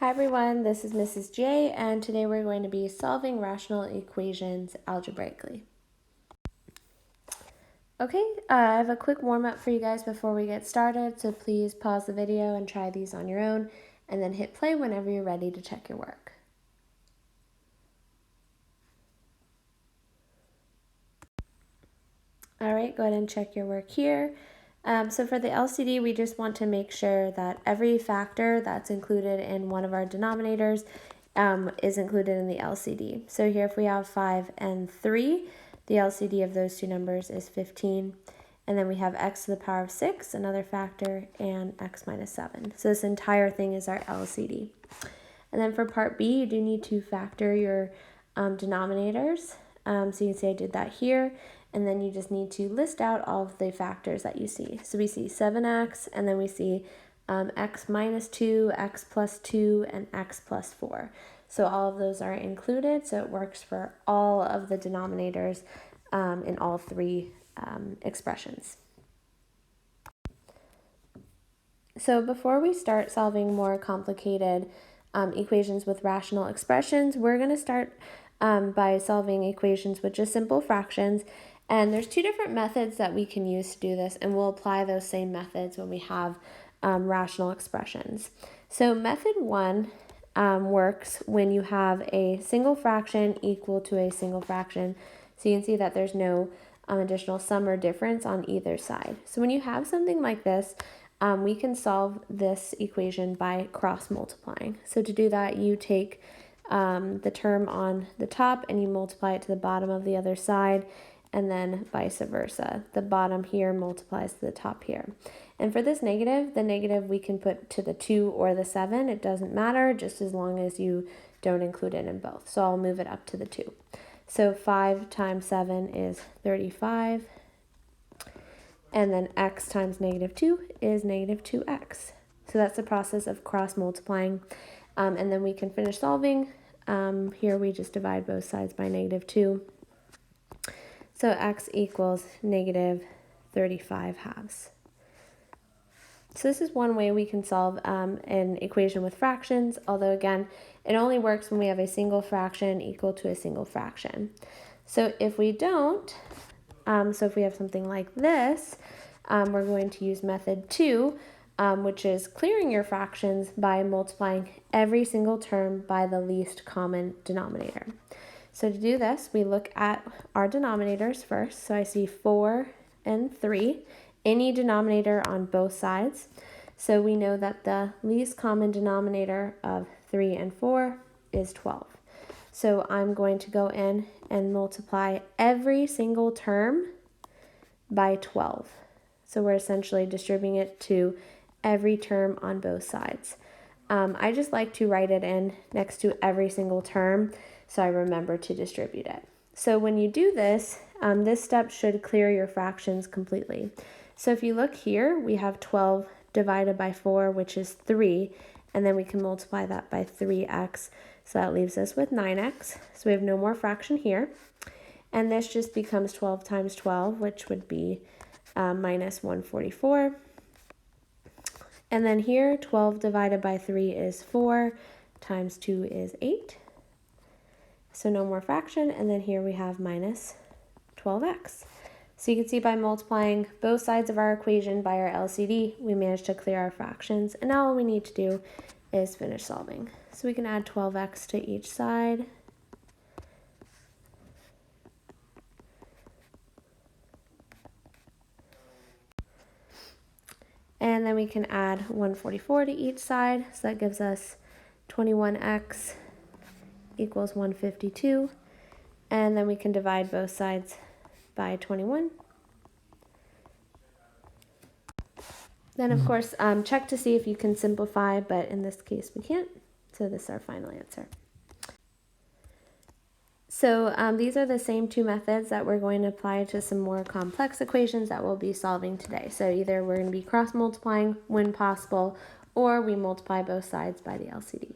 Hi everyone, this is Mrs. J, and today we're going to be solving rational equations algebraically. Okay, I have a quick warm-up for you guys before we get started, so please pause the video and try these on your own, and then hit play whenever you're ready to check your work. All right, go ahead and check your work here. So for the LCD, we just want to make sure that every factor that's included in one of our denominators is included in the LCD. So here if we have 5 and 3, the LCD of those two numbers is 15. And then we have x to the power of 6, another factor, and x minus 7. So this entire thing is our LCD. And then for part B, you do need to factor your denominators. So you can see I did that here. And then you just need to list out all of the factors that you see. So we see 7x, and then we see x minus 2, x plus 2, and x plus 4. So all of those are included, so it works for all of the denominators in all three expressions. So before we start solving more complicated equations with rational expressions, we're going to start by solving equations with just simple fractions. And there's two different methods that we can use to do this, and we'll apply those same methods when we have rational expressions. So method 1 works when you have a single fraction equal to a single fraction. So you can see that there's no additional sum or difference on either side. So when you have something like this, we can solve this equation by cross multiplying. So to do that, you take the term on the top and you multiply it to the bottom of the other side, and then vice versa. The bottom here multiplies to the top here. And for this negative, the negative we can put to the 2 or the 7. It doesn't matter, just as long as you don't include it in both. So I'll move it up to the 2. So 5 times 7 is 35. And then x times negative 2 is negative 2x. So that's the process of cross multiplying. And then we can finish solving. Here we just divide both sides by negative 2. So x equals negative 35 halves. So this is one way we can solve an equation with fractions, although again, it only works when we have a single fraction equal to a single fraction. So if we don't, so if we have something like this, we're going to use method 2, which is clearing your fractions by multiplying every single term by the least common denominator. So to do this, we look at our denominators first. So I see 4 and 3, any denominator on both sides. So we know that the least common denominator of 3 and 4 is 12. So I'm going to go in and multiply every single term by 12. So we're essentially distributing it to every term on both sides. I just like to write it in next to every single term so I remember to distribute it. So when you do this, this step should clear your fractions completely. So if you look here, we have 12 divided by 4, which is 3, and then we can multiply that by 3x, so that leaves us with 9x. So we have no more fraction here. And this just becomes 12 times 12, which would be minus 144. And then here, 12 divided by 3 is 4, times 2 is 8. So no more fraction, and then here we have minus 12x. So you can see by multiplying both sides of our equation by our LCD, we managed to clear our fractions. And now all we need to do is finish solving. So we can add 12x to each side. And then we can add 144 to each side. So that gives us 21x equals 152. And then we can divide both sides by 21. Then of course, check to see if you can simplify, but in this case we can't. So this is our final answer. So these are the same two methods that we're going to apply to some more complex equations that we'll be solving today. So either we're going to be cross multiplying when possible, or we multiply both sides by the LCD.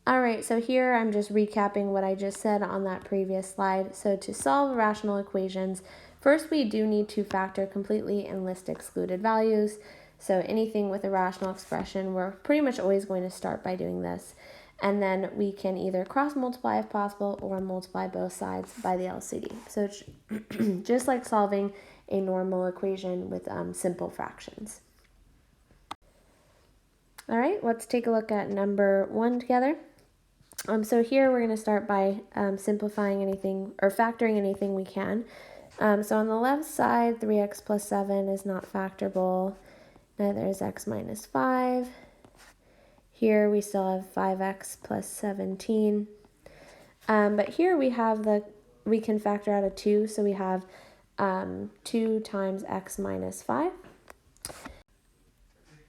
All right, so here I'm just recapping what I just said on that previous slide. So to solve rational equations, first we do need to factor completely and list excluded values. So anything with a rational expression, we're pretty much always going to start by doing this. And then we can either cross multiply if possible or multiply both sides by the LCD. So it's just like solving a normal equation with simple fractions. All right, let's take a look at number 1 together. So here we're going to start by simplifying anything or factoring anything we can. So on the left side, 3x plus 7 is not factorable. Neither is x minus 5. Here we still have 5x plus 17. But here we can factor out a 2, so we have 2 times x minus 5.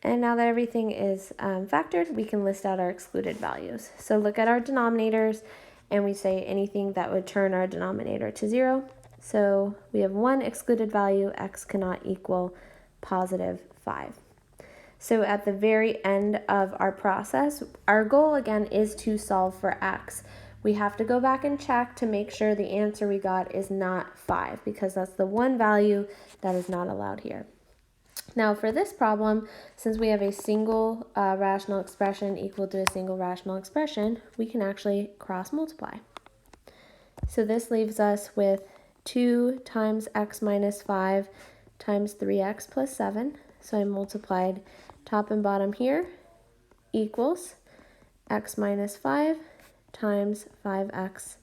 And now that everything is factored, we can list out our excluded values. So look at our denominators, and we say anything that would turn our denominator to 0. So we have one excluded value, x cannot equal positive 5. So at the very end of our process, our goal again is to solve for x. We have to go back and check to make sure the answer we got is not 5, because that's the one value that is not allowed here. Now for this problem, since we have a single rational expression equal to a single rational expression, we can actually cross multiply. So this leaves us with 2 times x minus 5 times 3x plus 7. So I multiplied top and bottom here equals x minus 5 times 5x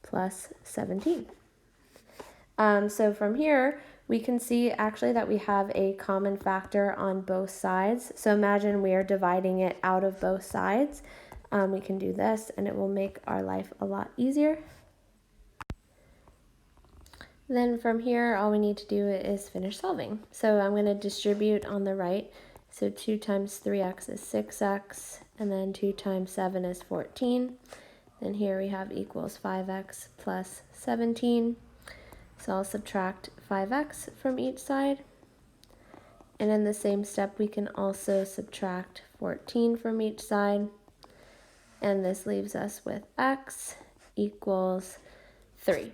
plus 17. So from here, we can see actually that we have a common factor on both sides. So imagine we are dividing it out of both sides. We can do this and it will make our life a lot easier. Then from here, all we need to do is finish solving. So I'm going to distribute on the right. So 2 times 3x is 6x, and then 2 times 7 is 14. Then here we have equals 5x plus 17. So I'll subtract 5x from each side. And in the same step, we can also subtract 14 from each side. And this leaves us with x equals 3.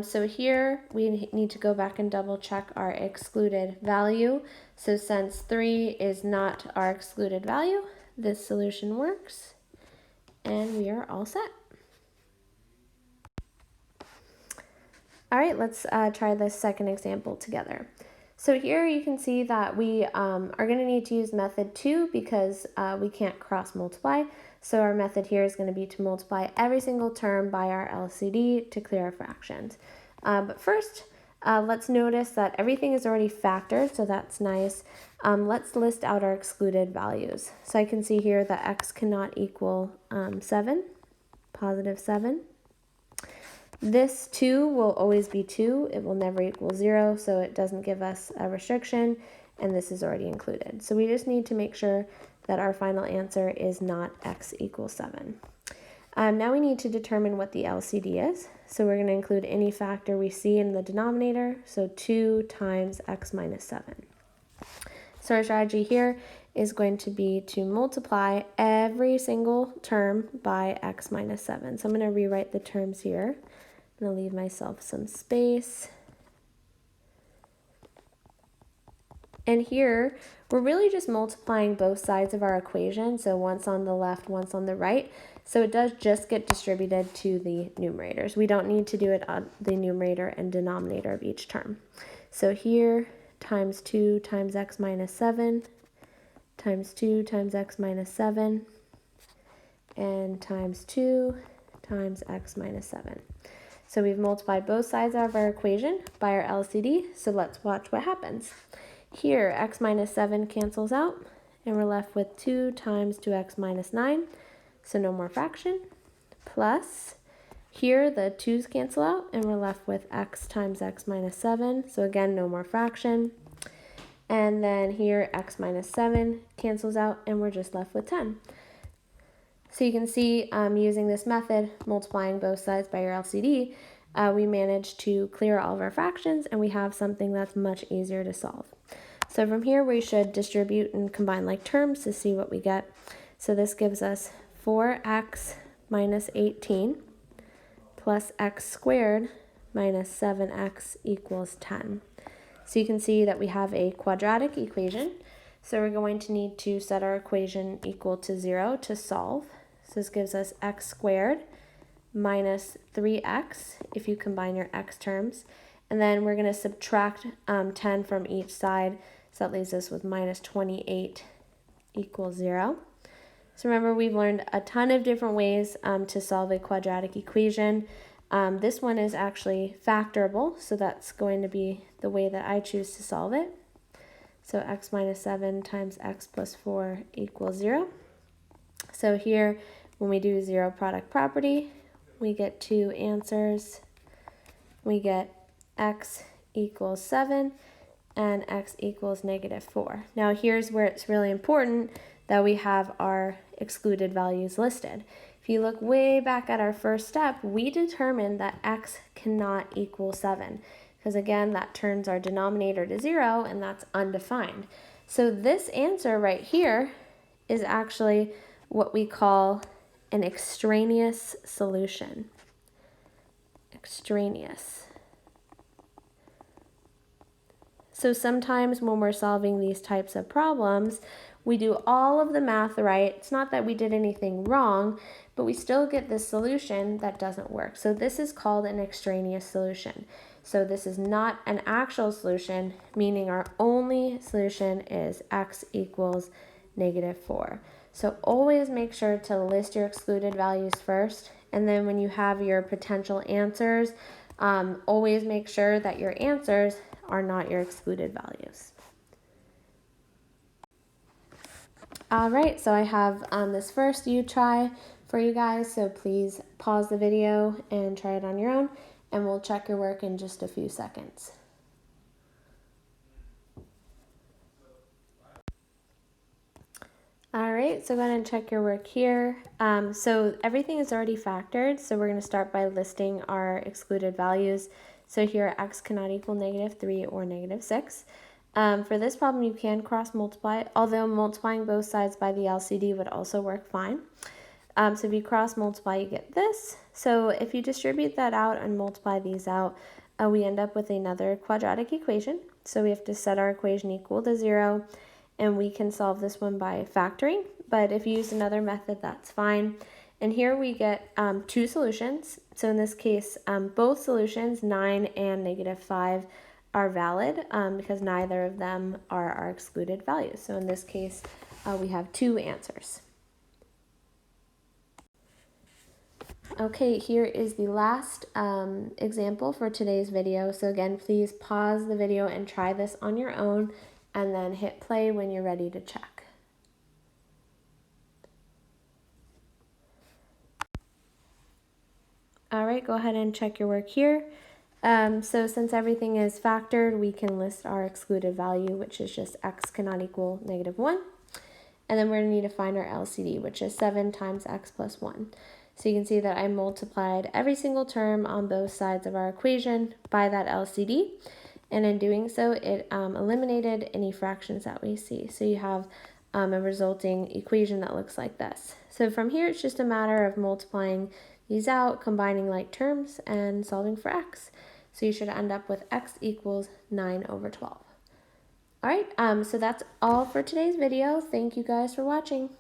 So here we need to go back and double check our excluded value. So since 3 is not our excluded value, this solution works. And we are all set. All right, let's try this second example together. So here you can see that we are going to need to use method 2 because we can't cross multiply. So our method here is going to be to multiply every single term by our LCD to clear our fractions. But first, let's notice that everything is already factored, so that's nice. Let's list out our excluded values. So I can see here that x cannot equal 7, positive 7. This 2 will always be 2. It will never equal 0, so it doesn't give us a restriction, and this is already included. So we just need to make sure that our final answer is not x equals 7. Now we need to determine what the LCD is. So we're going to include any factor we see in the denominator, so 2 times x minus 7. So our strategy here is going to be to multiply every single term by x minus 7. So I'm going to rewrite the terms here. I'm going to leave myself some space. And here, we're really just multiplying both sides of our equation. So once on the left, once on the right. So it does just get distributed to the numerators. We don't need to do it on the numerator and denominator of each term. So here, times 2 times x minus 7, times 2 times x minus 7, and times 2 times x minus 7. So we've multiplied both sides of our equation by our LCD, so let's watch what happens. Here, x minus 7 cancels out, and we're left with 2 times 2x minus 9, so no more fraction, plus here the 2's cancel out, and we're left with x times x minus 7, so again, no more fraction. And then here, x minus 7 cancels out, and we're just left with 10. So you can see using this method, multiplying both sides by your LCD, we managed to clear all of our fractions, and we have something that's much easier to solve. So from here, we should distribute and combine like terms to see what we get. So this gives us 4x minus 18 plus x squared minus 7x equals 10. So you can see that we have a quadratic equation. So we're going to need to set our equation equal to 0 to solve. So this gives us x squared minus 3x if you combine your x terms. And then we're going to subtract 10 from each side. So that leaves us with minus 28 equals 0. So remember, we've learned a ton of different ways to solve a quadratic equation. This one is actually factorable, so that's going to be the way that I choose to solve it. So x minus 7 times x plus 4 equals 0. So here, when we do zero product property, we get two answers. We get x equals 7 and x equals -4. Now here's where it's really important that we have our excluded values listed. If you look way back at our first step, we determined that x cannot equal 7, because again, that turns our denominator to 0, and that's undefined. So this answer right here is actually what we call an extraneous solution. Extraneous. So sometimes when we're solving these types of problems, we do all of the math right. It's not that we did anything wrong, but we still get this solution that doesn't work. So this is called an extraneous solution. So this is not an actual solution, meaning our only solution is x equals -4. So always make sure to list your excluded values first, and then when you have your potential answers, always make sure that your answers are not your excluded values. All right, so I have this first try for you guys, so please pause the video and try it on your own, and we'll check your work in just a few seconds. All right, so go ahead and check your work here. So everything is already factored, so we're going to start by listing our excluded values. So here x cannot equal -3 or -6. For this problem, you can cross multiply, although multiplying both sides by the LCD would also work fine. So if you cross multiply, you get this. So if you distribute that out and multiply these out, we end up with another quadratic equation. So we have to set our equation equal to 0, and we can solve this one by factoring. But if you use another method, that's fine. And here we get two solutions. So in this case, both solutions, 9 and -5, are valid because neither of them are our excluded values. So in this case, we have two answers. Okay, here is the last example for today's video. So again, please pause the video and try this on your own, and then hit play when you're ready to check. All right, go ahead and check your work here. So since everything is factored, we can list our excluded value, which is just x cannot equal -1. And then we're going to need to find our LCD, which is 7 times x plus 1. So you can see that I multiplied every single term on both sides of our equation by that LCD. And in doing so, it eliminated any fractions that we see. So you have a resulting equation that looks like this. So from here, it's just a matter of multiplying these out, combining like terms, and solving for x. So you should end up with x equals 9/12. All right, so that's all for today's video. Thank you guys for watching.